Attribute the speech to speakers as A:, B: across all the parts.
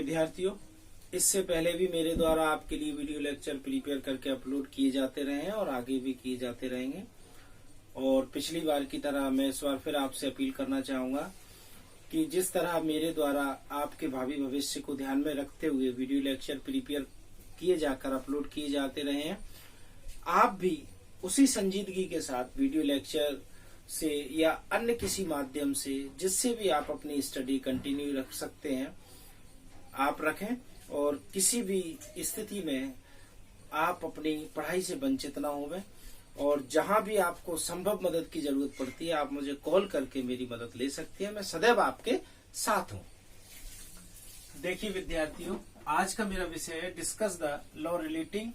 A: विद्यार्थियों, इससे पहले भी मेरे द्वारा आपके लिए वीडियो लेक्चर प्रिपेयर करके अपलोड किए जाते रहे हैं और आगे भी किए जाते रहेंगे। और पिछली बार की तरह मैं इस बार फिर आपसे अपील करना चाहूंगा कि जिस तरह मेरे द्वारा आपके भावी भविष्य को ध्यान में रखते हुए वीडियो लेक्चर प्रिपेयर किए जाकर अपलोड किए जाते रहे हैं, आप भी उसी संजीदगी के साथ वीडियो लेक्चर से या अन्य किसी माध्यम से जिससे भी आप अपनी स्टडी कंटिन्यू रख सकते हैं आप रखें, और किसी भी स्थिति में आप अपनी पढ़ाई से वंचित ना होवें। और जहां भी आपको संभव मदद की जरूरत पड़ती है आप मुझे कॉल करके मेरी मदद ले सकते हैं। मैं सदैव आपके साथ हूं। देखिए विद्यार्थियों, आज का मेरा विषय है discuss the law relating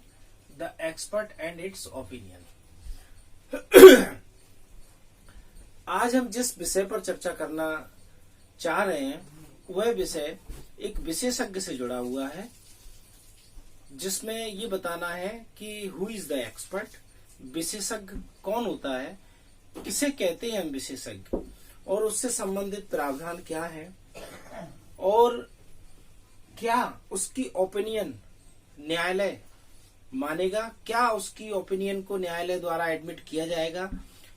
A: the expert and it's opinion. आज हम जिस विषय पर चर्चा करना चाह रहे हैं वह विषय एक विशेषज्ञ से जुड़ा हुआ है, जिसमें ये बताना है कि हु इज द एक्सपर्ट, विशेषज्ञ कौन होता है, किसे कहते हैं हम विशेषज्ञ, और उससे संबंधित प्रावधान क्या है, और क्या उसकी ओपिनियन न्यायालय मानेगा, क्या उसकी ओपिनियन को न्यायालय द्वारा एडमिट किया जाएगा,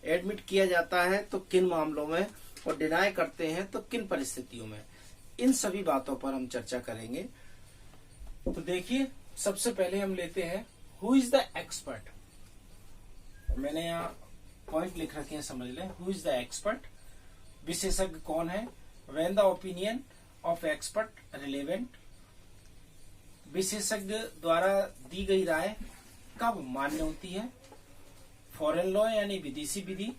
A: एडमिट किया जाता है तो किन मामलों में, और डिनाय करते हैं तो किन परिस्थितियों में। इन सभी बातों पर हम चर्चा करेंगे। तो देखिए, सबसे पहले हम लेते हैं हु इज द एक्सपर्ट। मैंने यहाँ पॉइंट लिख रखे हैं, समझ लें। हु इज द एक्सपर्ट, विशेषज्ञ कौन है। When the opinion of expert relevant, विशेषज्ञ द्वारा दी गई राय कब मान्य होती है। फॉरेन लॉ यानी विदेशी विधि।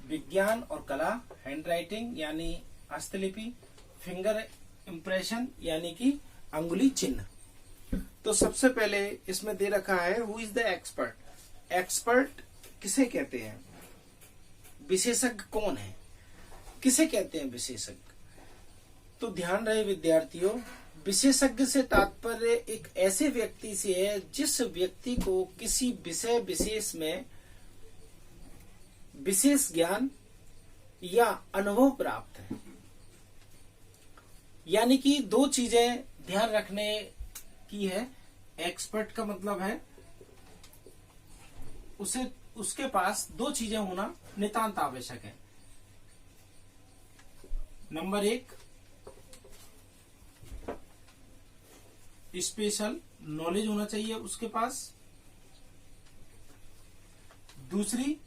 A: विज्ञान और कला, हैंडराइटिंग यानी हस्तलिपि। फिंगर इंप्रेशन यानी कि अंगुली चिन्ह। तो सबसे पहले इसमें दे रखा है who is the expert. Expert किसे कहते हैं, विशेषज्ञ कौन है, किसे कहते हैं विशेषज्ञ। तो ध्यान रहे विद्यार्थियों, विशेषज्ञ से तात्पर्य एक ऐसे व्यक्ति से है जिस व्यक्ति को किसी विषय विशेष में विशेष ज्ञान या अनुभव प्राप्त है। यानी कि दो चीजें ध्यान रखने की है। एक्सपर्ट का मतलब है उसके पास दो चीजें होना नितांत आवश्यक है। नंबर एक, स्पेशल नॉलेज होना चाहिए उसके पास। दूसरी,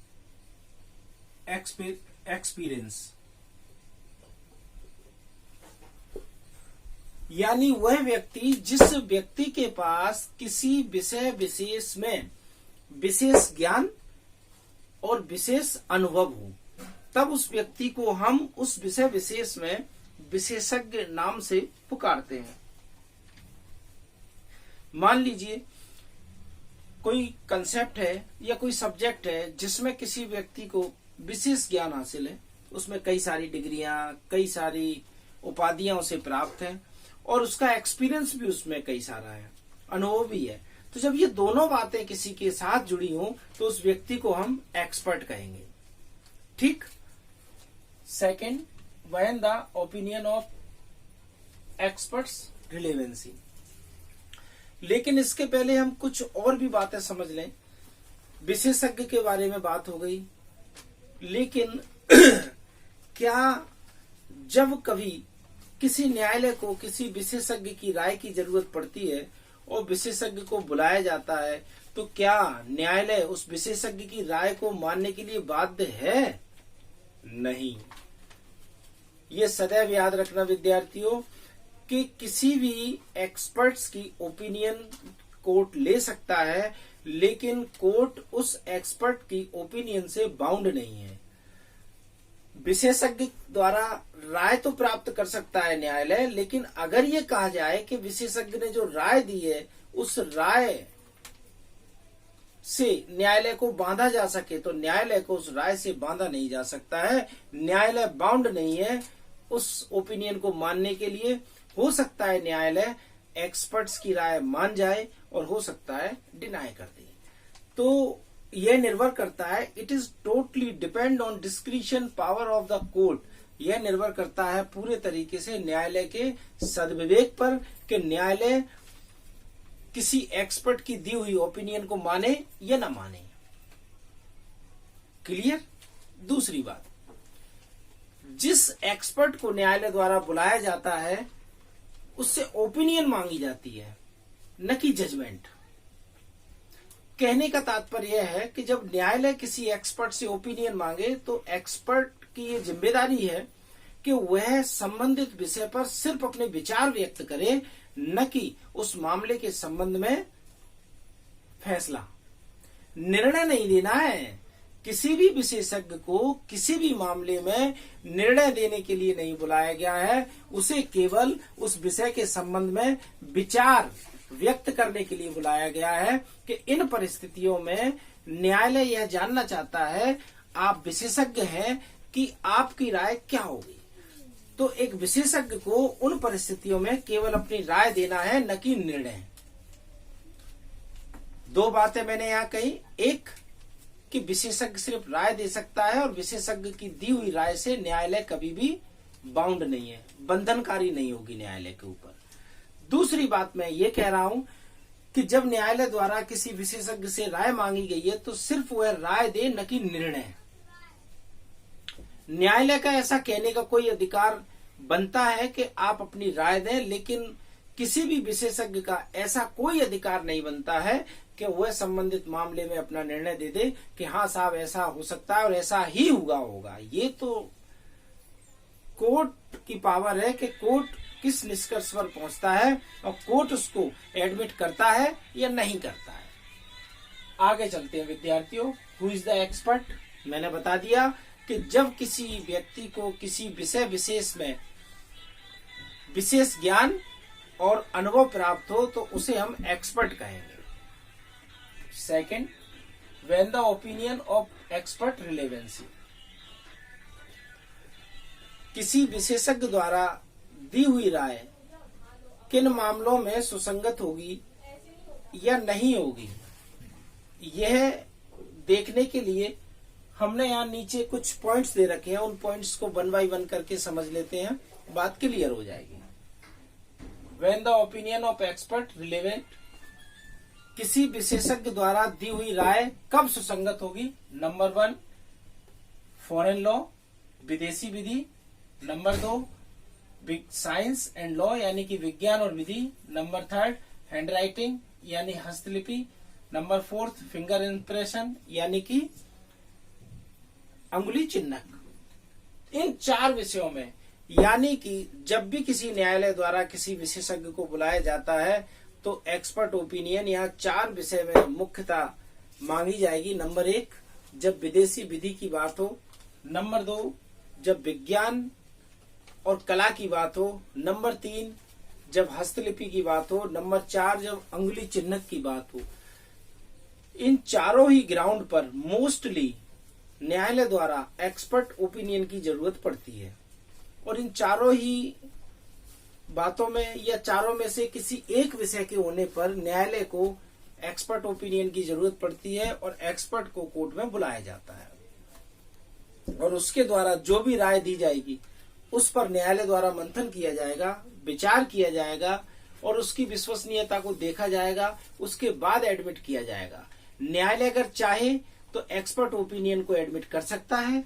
A: एक्सपीरियंस, यानी वह व्यक्ति जिस व्यक्ति के पास किसी विषय विशेष में विशेष ज्ञान और विशेष अनुभव हो, तब उस व्यक्ति को हम उस विषय विशेष में विशेषज्ञ नाम से पुकारते हैं। मान लीजिए कोई कंसेप्ट है या कोई सब्जेक्ट है जिसमें किसी व्यक्ति को विशेष ज्ञान हासिल है, उसमें कई सारी डिग्रियां, कई सारी उपाधियां उसे प्राप्त है, और उसका एक्सपीरियंस भी उसमें कई सारा है, अनुभव भी है। तो जब ये दोनों बातें किसी के साथ जुड़ी हों तो उस व्यक्ति को हम एक्सपर्ट कहेंगे। ठीक। Second, when the opinion of experts relevancy. लेकिन इसके पहले हम कुछ और भी बातें समझ लें। विशेषज्ञ के बारे में बात हो गई, लेकिन क्या जब कभी किसी न्यायालय को किसी विशेषज्ञ की राय की जरूरत पड़ती है और विशेषज्ञ को बुलाया जाता है, तो क्या न्यायालय उस विशेषज्ञ की राय को मानने के लिए बाध्य है? नहीं। ये सदैव याद रखना विद्यार्थियों कि किसी भी एक्सपर्ट्स की ओपिनियन कोर्ट ले सकता है, लेकिन कोर्ट उस एक्सपर्ट की ओपिनियन से बाउंड नहीं है। विशेषज्ञ द्वारा राय तो प्राप्त कर सकता है न्यायालय, लेकिन अगर ये कहा जाए कि विशेषज्ञ ने जो राय दी है उस राय से न्यायालय को बांधा जा सके, तो न्यायालय को उस राय से बांधा नहीं जा सकता है। न्यायालय बाउंड नहीं है उस ओपिनियन को मानने के लिए। हो सकता है न्यायालय एक्सपर्ट्स की राय मान जाए और हो सकता है डिनाई कर दे। तो यह निर्भर करता है, it is totally depend on discretion power of the court, यह निर्भर करता है पूरे तरीके से न्यायालय के सद्विवेक पर कि न्यायालय किसी एक्सपर्ट की दी हुई ओपिनियन को माने या ना माने। क्लियर? दूसरी बात, जिस एक्सपर्ट को न्यायालय द्वारा बुलाया जाता है उससे ओपिनियन मांगी जाती है, न कि जजमेंट। कहने का तात्पर्य यह है कि जब न्यायालय किसी एक्सपर्ट से ओपिनियन मांगे तो एक्सपर्ट की ये जिम्मेदारी है कि वह संबंधित विषय पर सिर्फ अपने विचार व्यक्त करे, न कि उस मामले के संबंध में फैसला। निर्णय नहीं देना है। किसी भी विशेषज्ञ को किसी भी मामले में निर्णय देने के लिए नहीं बुलाया गया है, उसे केवल उस विषय के संबंध में विचार व्यक्त करने के लिए बुलाया गया है कि इन परिस्थितियों में न्यायालय यह जानना चाहता है, आप विशेषज्ञ हैं, कि आपकी राय क्या होगी। तो एक विशेषज्ञ को उन परिस्थितियों में केवल अपनी राय देना है, न कि निर्णय। दो बातें मैंने यहां कही, एक कि विशेषज्ञ सिर्फ राय दे सकता है और विशेषज्ञ की दी हुई राय से न्यायालय कभी भी बाउंड नहीं है, बंधनकारी नहीं होगी न्यायालय के ऊपर। दूसरी बात मैं ये कह रहा हूं कि जब न्यायालय द्वारा किसी विशेषज्ञ से राय मांगी गई है तो सिर्फ वह राय दे, न कि निर्णय। न्यायालय का ऐसा कहने का कोई अधिकार बनता है कि आप अपनी राय दें, लेकिन किसी भी विशेषज्ञ का ऐसा कोई अधिकार नहीं बनता है कि वह संबंधित मामले में अपना निर्णय दे दे कि हाँ साहब ऐसा हो सकता है और ऐसा ही होगा। ये तो कोर्ट की पावर है कि कोर्ट किस निष्कर्ष पर पहुंचता है और कोर्ट उसको एडमिट करता है या नहीं करता है। आगे चलते हैं विद्यार्थियों। Who is the expert? मैंने बता दिया कि जब किसी व्यक्ति को किसी विषय विशेष में विशेष ज्ञान और अनुभव प्राप्त हो तो उसे हम एक्सपर्ट कहेंगे। Second, when the opinion of expert relevancy, किसी विशेषज्ञ द्वारा दी हुई राय किन मामलों में सुसंगत होगी या नहीं होगी, यह देखने के लिए हमने यहाँ नीचे कुछ पॉइंट्स दे रखे हैं। उन पॉइंट्स को वन बाय वन करके समझ लेते हैं, बात क्लियर हो जाएगी। When the opinion of expert relevant, किसी विशेषज्ञ द्वारा दी हुई राय कब सुसंगत होगी? नंबर 1, फॉरेन लॉ, विदेशी विधि। नंबर 2, साइंस एंड लॉ यानी कि विज्ञान और विधि। नंबर 3, हैंडराइटिंग यानी हस्तलिपि। नंबर 4, फिंगर इंप्रेशन यानी कि अंगुली चिन्हक। इन 4 विषयों में यानी कि जब भी किसी न्यायालय द्वारा किसी विशेषज्ञ को बुलाया जाता है तो एक्सपर्ट ओपिनियन यहाँ 4 विषय में मुख्यतः मांगी जाएगी। नंबर 1, जब विदेशी विधि की बात हो। नंबर 2, जब विज्ञान और कला की बात हो। नंबर 3, जब हस्तलिपि की बात हो। नंबर 4, जब अंगुली चिन्हक की बात हो। इन चारों ही ग्राउंड पर मोस्टली न्यायालय द्वारा एक्सपर्ट ओपिनियन की जरूरत पड़ती है और इन चारों ही बातों में या चारों में से किसी एक विषय के होने पर न्यायालय को एक्सपर्ट ओपिनियन की जरूरत पड़ती है और एक्सपर्ट को कोर्ट में बुलाया जाता है और उसके द्वारा जो भी राय दी जाएगी उस पर न्यायालय द्वारा मंथन किया जाएगा, विचार किया जाएगा और उसकी विश्वसनीयता को देखा जाएगा। उसके बाद एडमिट किया जाएगा। न्यायालय अगर चाहे तो एक्सपर्ट ओपिनियन को एडमिट कर सकता है,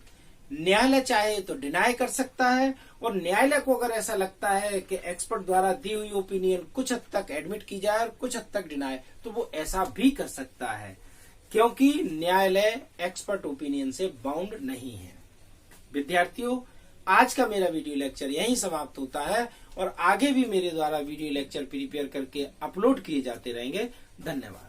A: न्यायालय चाहे तो डिनाई कर सकता है और न्यायालय को अगर ऐसा लगता है कि एक्सपर्ट द्वारा दी हुई ओपिनियन कुछ हद तक एडमिट की जाए और कुछ हद तक डिनाई, तो वो ऐसा भी कर सकता है क्योंकि न्यायालय एक्सपर्ट ओपिनियन से बाउंड नहीं है। विद्यार्थियों, आज का मेरा वीडियो लेक्चर यहीं समाप्त होता है और आगे भी मेरे द्वारा वीडियो लेक्चर प्रिपेयर करके अपलोड किए जाते रहेंगे। धन्यवाद।